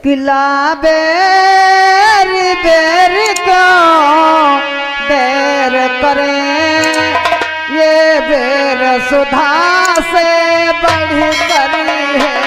किला बेर बेर को बेर करें, ये बेर सुधा से बढ़ कर है।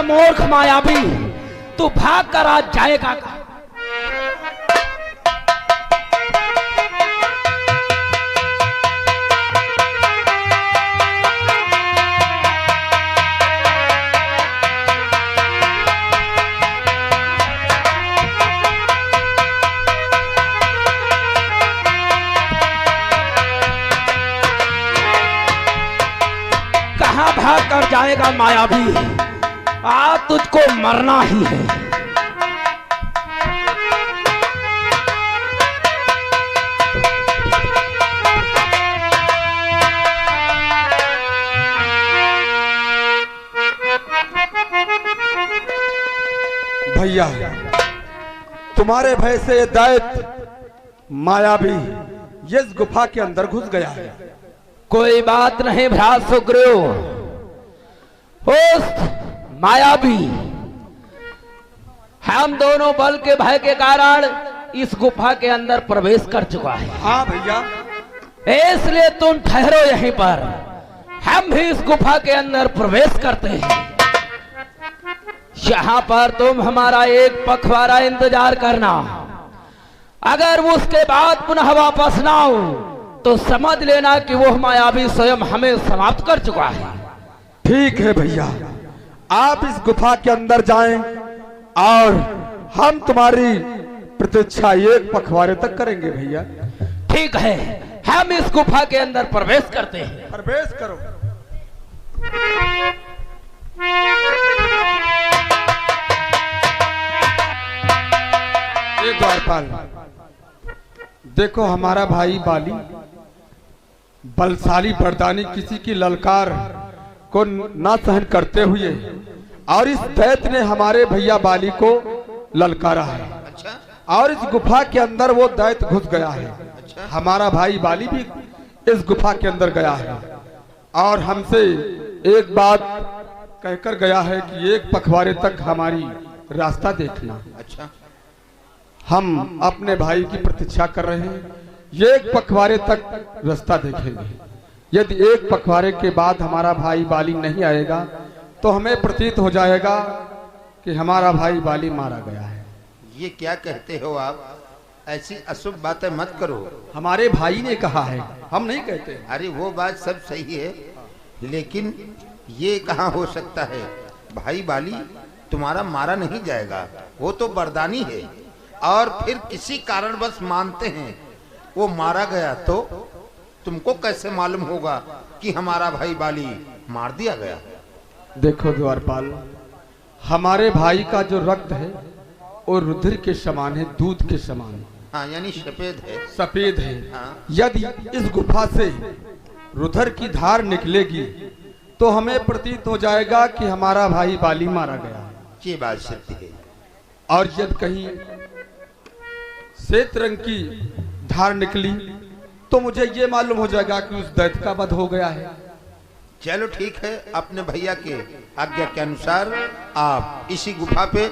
मूर्ख मायावी, तू भाग कर आज जाएगा। कहां भाग कर जाएगा मायावी? आज तुझको मरना ही है। भैया, तुम्हारे भय से ये दैत्य मायावी इस गुफा के अंदर घुस गया है। कोई बात नहीं भ्रात सुग्रीव, उस मायावी हम दोनों बल के भय के कारण इस गुफा के अंदर प्रवेश कर चुका है। हाँ भैया, इसलिए तुम ठहरो यहीं पर, हम भी इस गुफा के अंदर प्रवेश करते हैं। यहाँ पर तुम हमारा एक पखवाड़ा इंतजार करना, अगर उसके बाद पुनः वापस ना हो तो समझ लेना कि वो मायावी स्वयं हमें समाप्त कर चुका है। ठीक है भैया, आप इस गुफा के अंदर जाएं और हम तुम्हारी प्रतीक्षा एक पखवाड़े तक करेंगे भैया। ठीक है, हम इस गुफा के अंदर प्रवेश करते हैं। प्रवेश करो। ये द्वारपाल, देखो हमारा भाई बाली बलशाली बरदानी किसी की ललकार को ना सहन करते हुए और इस दैत्य ने हमारे भैया बाली को ललकारा है। अच्छा? और इस गुफा के अंदर वो दैत्य घुस गया है। अच्छा? हमारा भाई बाली भी इस गुफा के अंदर गया है और हमसे एक बात कहकर गया है कि एक पखवाड़े तक हमारी रास्ता देखना। अच्छा? हम अपने भाई की प्रतीक्षा कर रहे हैं, एक पखवाड़े तक रास्ता देखेंगे। यदि एक पखवाड़े के बाद हमारा भाई बाली नहीं आएगा तो हमें प्रतीत हो जाएगा कि हमारा भाई बाली मारा गया है। ये क्या कहते हो आप? ऐसी अशुभ बातें मत करो। हमारे भाई ने कहा है, हम नहीं कहते। अरे वो बात सब सही है, लेकिन ये कहाँ हो सकता है? भाई बाली तुम्हारा मारा नहीं जाएगा, वो तो बरदानी है। और फिर किसी कारणवश मानते हैं वो मारा गया, तो तुमको कैसे मालूम होगा कि हमारा भाई बाली मार दिया गया? देखो द्वारपाल, हमारे भाई का जो रक्त है वो रुधिर के समान है, दूध के समान है। हाँ, यानी सफेद है। सफेद है। हाँ। यदि इस गुफा से रुधिर की धार निकलेगी तो हमें प्रतीत हो जाएगा कि हमारा भाई बाली मारा गया है। ये बात सत्य है। और यदि कहीं श्वेत रंग की धार निकली तो मुझे ये मालूम हो जाएगा कि उस दैत्य का वध हो गया है। चलो ठीक है, अपने भैया के आज्ञा के अनुसार आप इसी गुफा पे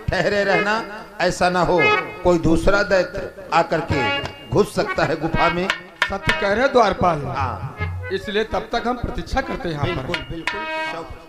ठहरे रहना। ऐसा ना हो कोई दूसरा दैत्य आकर के घुस सकता है गुफा में। सत्य कह रहे द्वारपाल। हाँ। इसलिए तब तक हम प्रतीक्षा करते हैं यहाँ बिल्कुल पर। बिल्कुल सब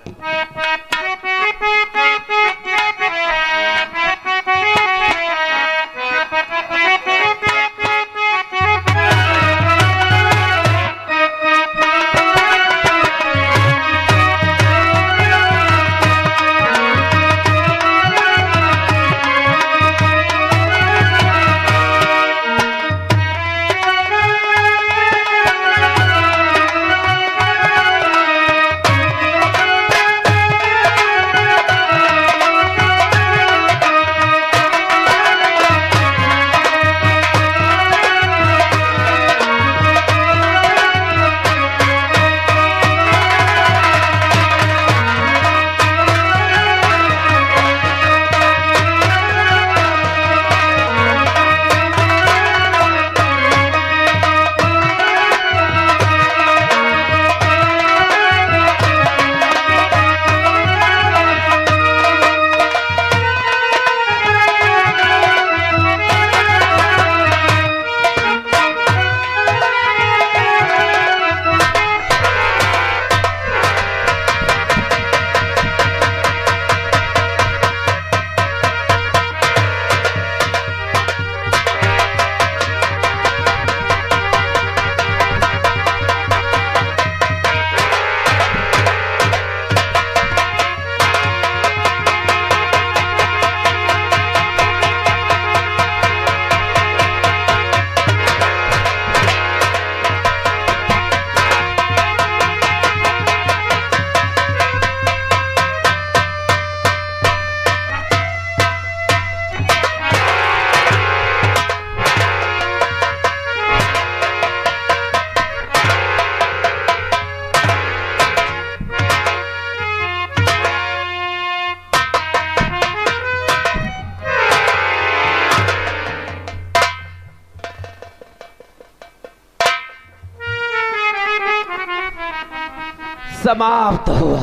समाप्त हुआ।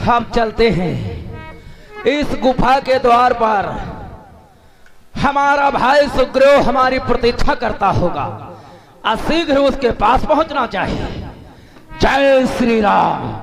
हम चलते हैं। इस गुफा के द्वार पर हमारा भाई सुग्रीव हमारी प्रतीक्षा करता होगा और शीघ्र उसके पास पहुंचना चाहिए। जय श्री राम।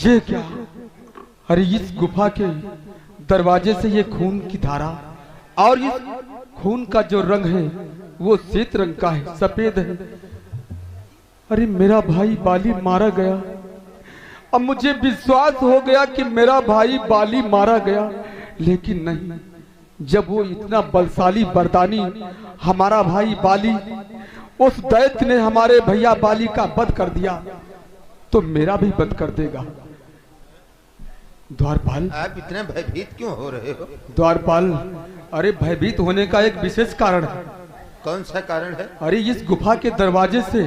ये क्या? अरे इस गुफा के दरवाजे से ये खून की धारा, और इस खून का जो रंग है वो श्वेत रंग का है, सफेद है। अरे मेरा भाई बाली मारा गया। अब मुझे विश्वास हो गया कि मेरा भाई बाली मारा गया, लेकिन नहीं। जब वो इतना बलशाली बरदानी हमारा भाई बाली, उस दैत्य ने हमारे भैया बाली का वध कर दिया, तो मेरा भी वध कर देगा। द्वारपाल, आप इतने भयभीत क्यों हो रहे हो? द्वारपाल, अरे भयभीत होने का एक विशेष कारण है। कौन सा कारण है? अरे इस गुफा के दरवाजे से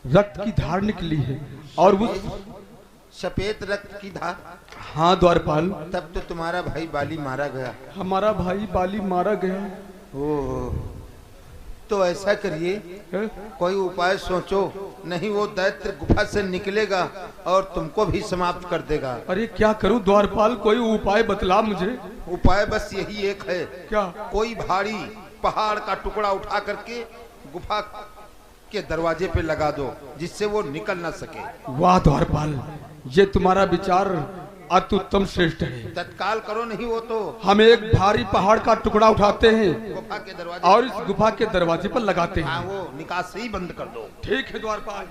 रक्त की धार निकली है, और वो सफेद रक्त की धार। हाँ द्वारपाल, तब तो तुम्हारा भाई बाली मारा गया। हमारा भाई बाली मारा गया। ओह, तो ऐसा करिए, है? कोई उपाय सोचो, नहीं वो दैत्य गुफा से निकलेगा और तुमको भी समाप्त कर देगा। अरे क्या करूं द्वारपाल, कोई उपाय बतला मुझे। उपाय बस यही एक है, क्या? कोई भारी पहाड़ का टुकड़ा उठा करके गुफा के दरवाजे पे लगा दो, जिससे वो निकल ना सके। वाह द्वारपाल, ये तुम्हारा विचार अत्युत्तम श्रेष्ठ है। तत्काल करो, नहीं वो तो हम एक भारी पहाड़ का टुकड़ा उठाते हैं गुफा के दरवाजे और इस गुफा के दरवाजे पर लगाते हाँ, हैं। वो निकासी ही बंद कर दो। ठीक है द्वारपाल।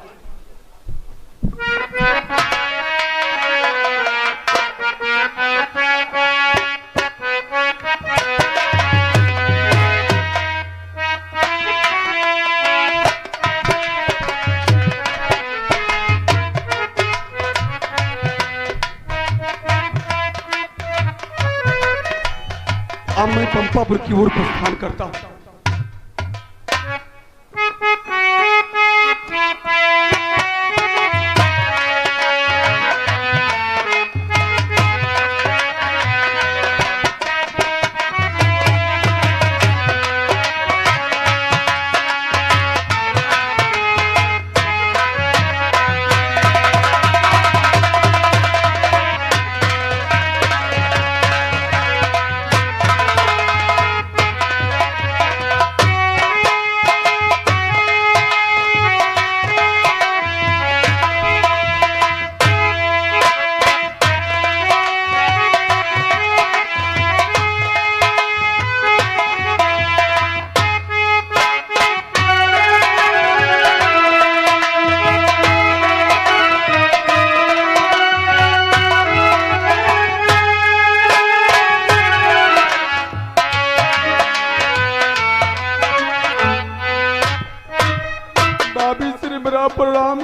अब मैं पंपापुर की ओर प्रस्थान करता हूँ।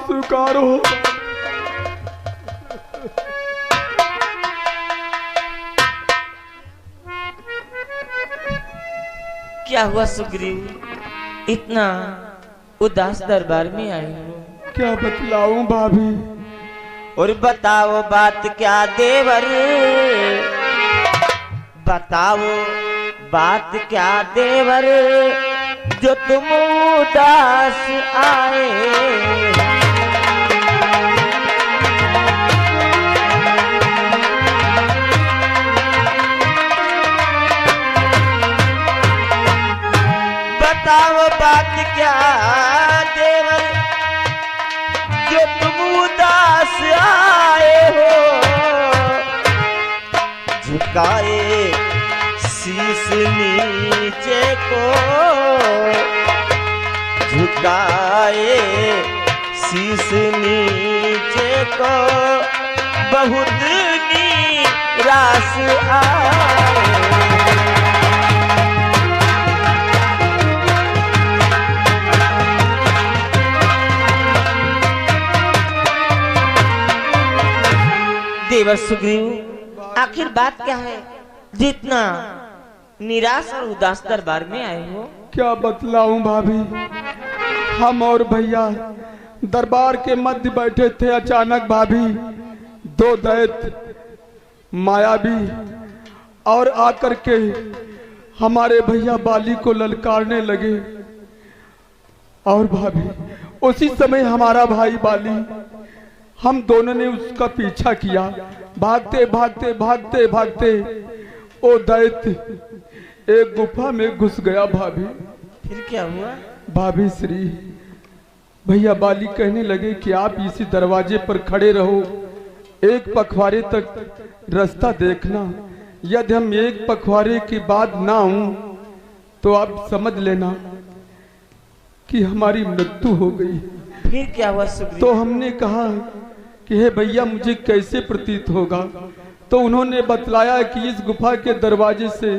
स्वीकार हो। क्या हुआ सुग्रीव, इतना उदास दरबार में आई हो? क्या बतलाऊं भाभी? और बताओ बात क्या देवर, बताओ बात क्या देवर, जो तुम उदास आए। बताओ बात क्या देवर, जो तुम उदास आए हो। झुकाए शीश नीचे को, झुकाए शीश नीचे को, बहुत निराश आए। देवर सुग्रीव, आखिर बात क्या है जितना निराश और उदास दरबार में आए हो? क्या बतलाऊं भाभी? हम और भैया दरबार के मध्य बैठे थे। अचानक भाभी दो दैत्य मायावी और आकर के हमारे भैया बाली को ललकारने लगे। और भाभी उसी समय हमारा भाई बाली, हम दोनों ने उसका पीछा किया। भागते भागते भागते भागते वो दैत्य एक गुफा में घुस गया भाभी। फिर क्या हुआ? भाभी श्री भैया बाली कहने लगे कि आप इसी दरवाजे पर खड़े रहो, एक पखवाड़े तक रास्ता देखना। यदि हम एक पखवाड़े के बाद ना आऊं तो आप समझ लेना कि हमारी मृत्यु हो गई। फिर क्या हुआ सुग्रीव? तो हमने कहा कि हे भैया मुझे कैसे प्रतीत होगा? तो उन्होंने बतलाया कि इस गुफा के दरवाजे से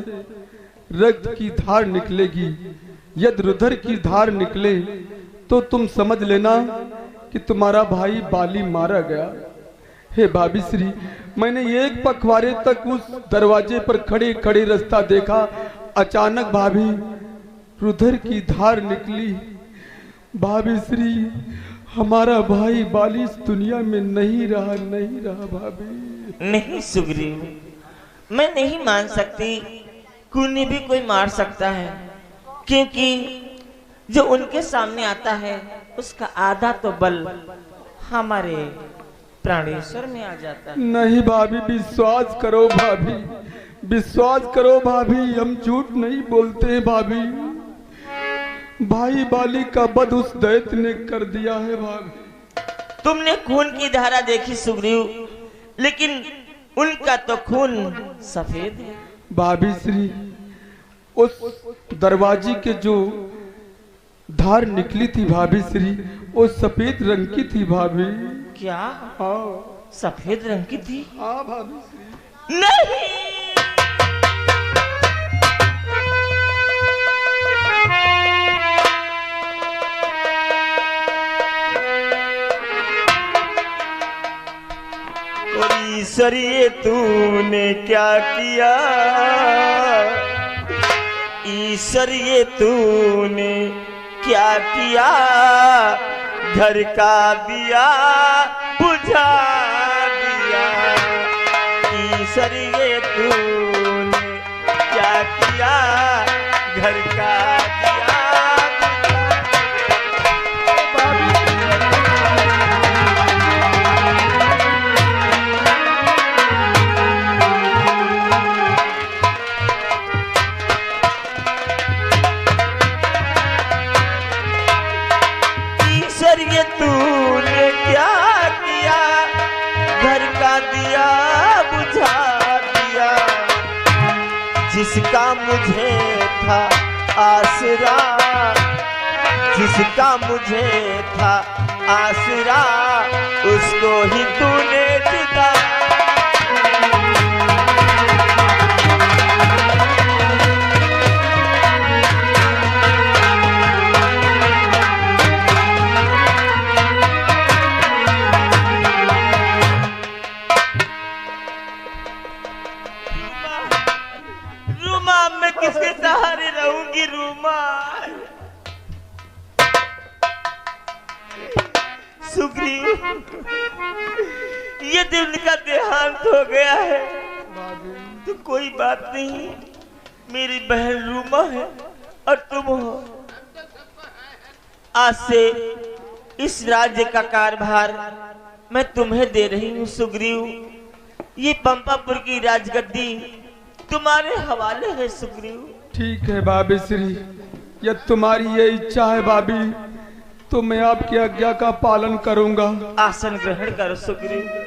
रक्त की धार निकलेगी। यदि रुधिर की धार निकले तो तुम समझ लेना कि तुम्हारा भाई बाली मारा गया। हे भाभी श्री, मैंने एक पखवाड़े तक उस दरवाजे पर खड़े खड़े रास्ता देखा। अचानक भाभी रुधिर की धार निकली। भाभी श्री, हमारा भाई बाली इस दुनिया में नहीं रहा, नहीं रहा भाभी। नहीं सुग्रीव, मैं नहीं मान सकती कि उन्हें भी कोई मार सकता है, क्योंकि जो उनके सामने आता है उसका आधा तो बल हमारे प्राणेश्वर में आ जाता है। नहीं भाभी, विश्वास करो भाभी, विश्वास करो भाभी, हम झूठ नहीं बोलते हैं भाभी। भाई बाली का वध उस दैत्य ने कर दिया है भाभी। तुमने खून की धारा देखी सुग्रीव, लेकिन उनका तो खून सफेद है। भाभी श्री, उस दरवाजे के जो धार निकली थी भाभी श्री, वो सफेद रंग की थी भाभी। क्या? हाँ सफेद रंग की थी? हाँ भाभी श्री। नहीं, ईश्वर ये तूने क्या किया, ईश्वर ये तूने क्या किया, घर का दिया बुझा दिया। ईश्वर ये तूने क्या किया, घर का दिया ये तूने क्या किया, घर का दिया बुझा दिया। जिसका मुझे था आसरा, जिसका मुझे था आसरा, उसको ही तूने जुदा। सुग्रीव, यदि उनका देहांत हो गया है तो कोई बात नहीं, मेरी बहन रूमा है और तुम हो। आज से इस राज्य का कारभार मैं तुम्हें दे रही हूँ सुग्रीव। ये पंपापुर की राजगद्दी तुम्हारे हवाले है सुग्रीव। ठीक है बाबी श्री, यदि तुम्हारी ये इच्छा है बाबी, तो मैं आपकी आज्ञा का पालन करूंगा। आसन ग्रहण करो सुग्रीव।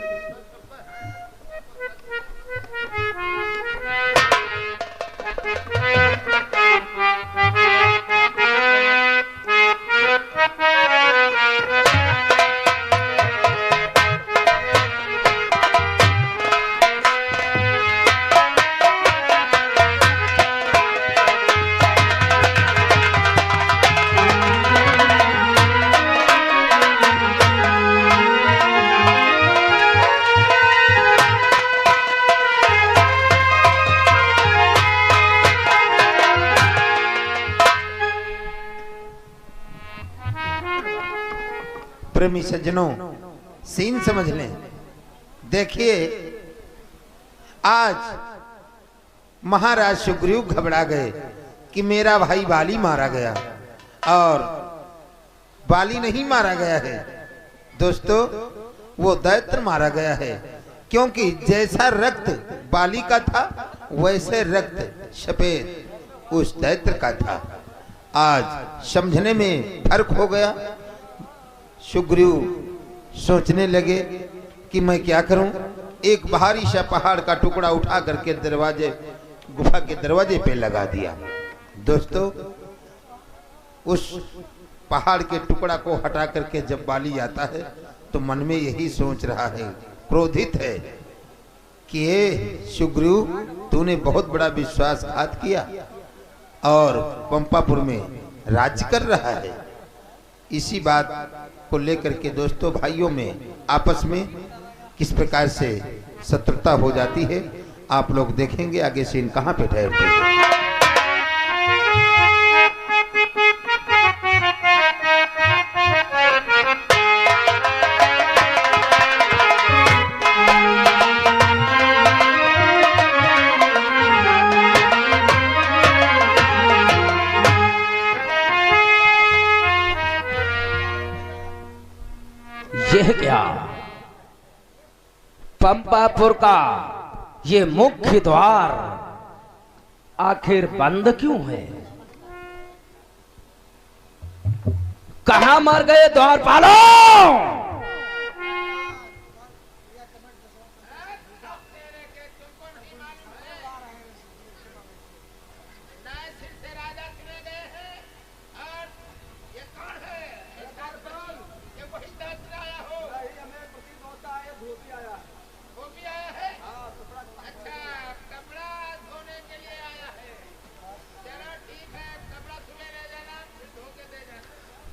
प्रेमी सज्जनों, सीन समझ लें। देखिए, आज महाराज सुग्रीव घबरा गए कि मेरा भाई बाली मारा गया, और बाली नहीं मारा गया है दोस्तों, वो दैत्य मारा गया है। क्योंकि जैसा रक्त बाली का था वैसे रक्त सफेद उस दैत्य का था। आज समझने में फर्क हो गया। सुग्रीव सोचने लगे कि मैं क्या करूं। एक भारी सा पहाड़ का टुकड़ा उठा करके दरवाजे, गुफा के दरवाजे पे लगा दिया। दोस्तों, उस पहाड़ के टुकड़ा को हटा करके जब बाली आता है तो मन में यही सोच रहा है, क्रोधित है कि हे सुग्रीव, तूने बहुत बड़ा विश्वासघात किया और पंपापुर में राज्य कर रहा है। इसी बात को लेकर के दोस्तों, भाइयों में आपस में किस प्रकार से शत्रुता हो जाती है, आप लोग देखेंगे आगे सीन कहां पे ठहरते हैं। यह क्या, पंपापुर का ये मुख्य द्वार आखिर बंद क्यों है? कहां मर गए द्वारपालों?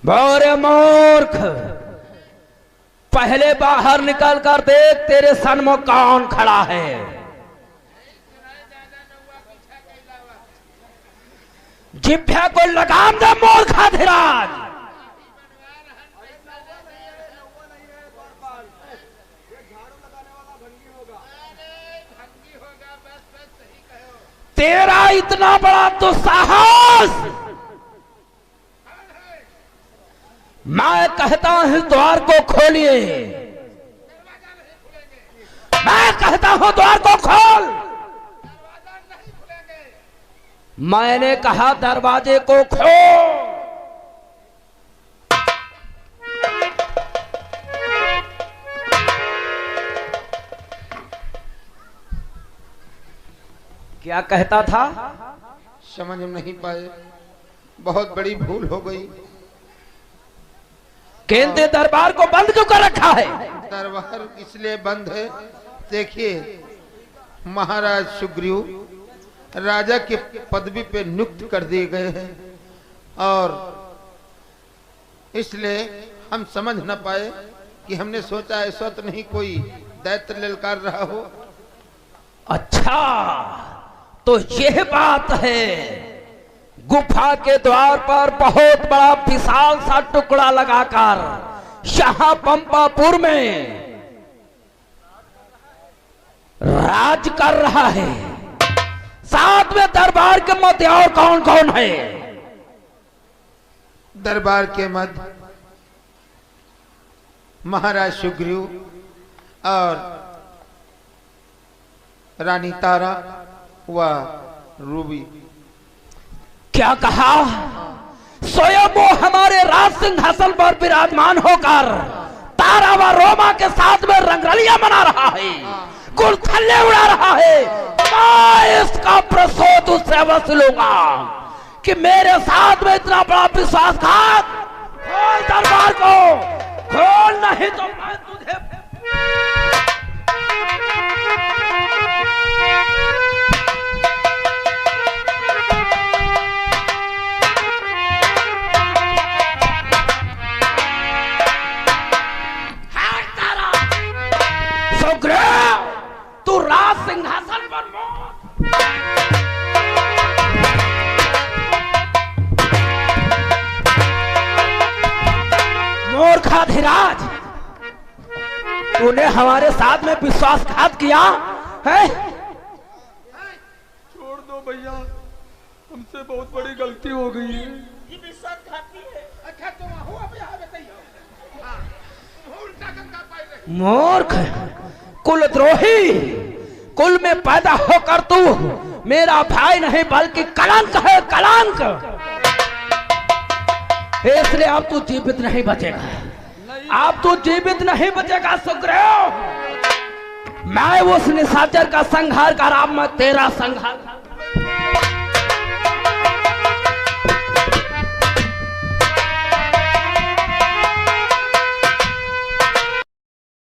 बोरे मूर्ख, पहले बाहर निकल कर देख तेरे सन्मुख कौन खड़ा है। जिभ्या को लगाम दे मूर्खाधिराज। तेरा इतना बड़ा दुस्साहस, मैं कहता हूं द्वार को खोलिए, मैं कहता हूं द्वार को खोल। मैंने कहा दरवाजे को खोल। क्या कहता था? समझ नहीं पाए, बहुत बड़ी भूल हो गई। केंद्रीय दरबार को बंद क्यों कर रखा है? दरबार इसलिए बंद है, देखिए महाराज सुग्रीव राजा के पदवी पे नियुक्त कर दिए गए हैं, और इसलिए हम समझ न पाए कि हमने सोचा ऐसा तो नहीं कोई दैत्य ललकार रहा हो। अच्छा, तो यह बात है। गुफा के द्वार पर बहुत बड़ा विशाल सा टुकड़ा लगाकर शाह पंपापुर में राज कर रहा है। साथ में दरबार के मध्य और कौन कौन है? दरबार के मध्य महाराज सुग्रीव और रानी तारा व रूबी। क्या कहा? स्वयं वो हमारे राज सिंहासन पर विराजमान होकर तारा व रोमा के साथ में रंगरलियां मना रहा है, गुलथल्ले उड़ा रहा है। मैं इसका प्रसोद उससे वसूलूंगा कि मेरे साथ में इतना बड़ा विश्वासघात। खोल दरबार को, खोल, नहीं तो मैं तुझे सुग्रीव, तू राज सिंहासन पर मूर्खाधिराज, तूने हमारे साथ में विश्वासघात किया है। छोड़ दो भैया, हमसे बहुत बड़ी गलती हो गई है। ये विश्वासघाती है। अच्छा तुम हो अब यहाँ बताइए। मूर्ख, कुलद्रोही, कुल में पैदा होकर तू मेरा भाई नहीं बल्कि कलंक है, कलंक। इसलिए अब तू जीवित नहीं बचेगा, अब तू जीवित नहीं बचेगा सुग्रीव। मैं उस निशाचर का संहार कर, अब मैं तेरा संहार